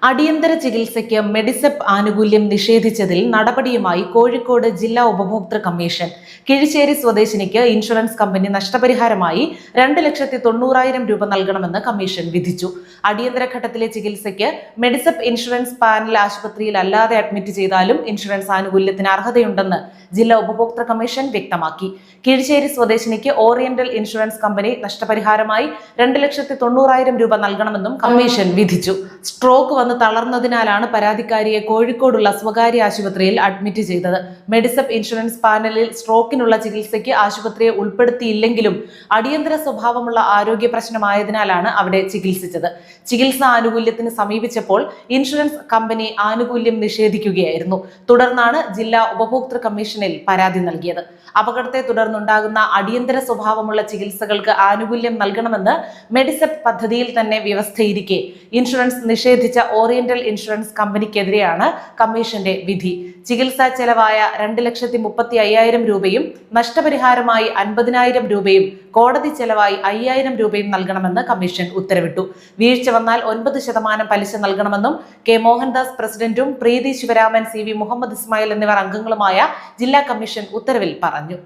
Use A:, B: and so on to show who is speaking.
A: അടിയന്തര ചികിത്സയ്ക്ക് മെഡിസെപ്പ് ആനുകൂല്യം നിഷേധിച്ചതിൽ നടപടിയുമായി കോഴിക്കോട് ജില്ലാ ഉപഭോക്തൃ കമ്മീഷൻ. കിഴിശ്ശേരി സ്വദേശിനിക്ക് ഇൻഷുറൻസ് കമ്പനി നഷ്ടപരിഹാരമായി 2,90,000 രൂപ നൽകണമെന്ന് കമ്മീഷൻ വിധിച്ചു. അടിയന്തര ഘട്ടത്തിലെ ചികിത്സയ്ക്ക് മെഡിസെപ്പ് ഇൻഷുറൻസ് പാനൽ ആശുപത്രിയിൽ അല്ലാതെ അഡ്മിറ്റ് ചെയ്താലും ഇൻഷുറൻസ് ആനുകൂല്യത്തിന് അർഹതയുണ്ടെന്ന് ജില്ലാ ഉപഭോക്തൃ കമ്മീഷൻ വ്യക്തമാക്കി. കിഴിശ്ശേരി സ്വദേശിനിക്ക് ഓറിയന്റൽ ഇൻഷുറൻസ് കമ്പനി നഷ്ടപരിഹാരമായി 2,90,000 രൂപ നൽകണമെന്നും കമ്മീഷൻ വിധിച്ചു. സ്ട്രോക്ക് തളർന്നതിനാലാണ് പരാതിക്കാരിയെ കോഴിക്കോടുള്ള സ്വകാര്യ ആശുപത്രിയിൽ അഡ്മിറ്റ് ചെയ്തത്. മെഡിസെപ്പ് ഇൻഷുറൻസ് പാനലിൽ സ്ട്രോക്കിനുള്ള ചികിത്സയ്ക്ക് ആശുപത്രിയെ ഉൾപ്പെടുത്തിയില്ലെങ്കിലും അടിയന്തര സ്വഭാവമുള്ള ആരോഗ്യ പ്രശ്നമായതിനാലാണ് അവിടെ ചികിത്സിച്ചത്. ചികിത്സാ ആനുകൂല്യത്തിന് സമീപിച്ചപ്പോൾ ഇൻഷുറൻസ് കമ്പനി ആനുകൂല്യം നിഷേധിക്കുകയായിരുന്നു. തുടർന്നാണ് ജില്ലാ ഉപഭോക്തൃ കമ്മീഷനിൽ പരാതി നൽകിയത്. അപകടത്തെ തുടർന്നുണ്ടാകുന്ന അടിയന്തര സ്വഭാവമുള്ള ചികിത്സകൾക്ക് ആനുകൂല്യം നൽകണമെന്ന് മെഡിസെപ്പ് പദ്ധതിയിൽ തന്നെ വ്യവസ്ഥയിരിക്കെ ഇൻഷുറൻസ് നിഷേധിച്ച ഓറിയന്റൽ ഇൻഷുറൻസ് കമ്പനിക്കെതിരെയാണ് കമ്മീഷന്റെ വിധി. ചികിത്സാ ചെലവായ 2,35,000 രൂപയും നഷ്ടപരിഹാരമായി 50,000 രൂപയും കോടതി ചെലവായി 5,000 രൂപയും നൽകണമെന്ന് കമ്മീഷൻ ഉത്തരവിട്ടു. വീഴ്ച വന്നാൽ 9% പലിശ നൽകണമെന്നും കെ മോഹൻദാസ് പ്രസിഡന്റും പ്രീതി ശിവരാമൻ, CV മുഹമ്മദ് ഇസ്മായിൽ എന്നിവർ അംഗങ്ങളുമായ ജില്ലാ കമ്മീഷൻ ഉത്തരവിൽ പറഞ്ഞു.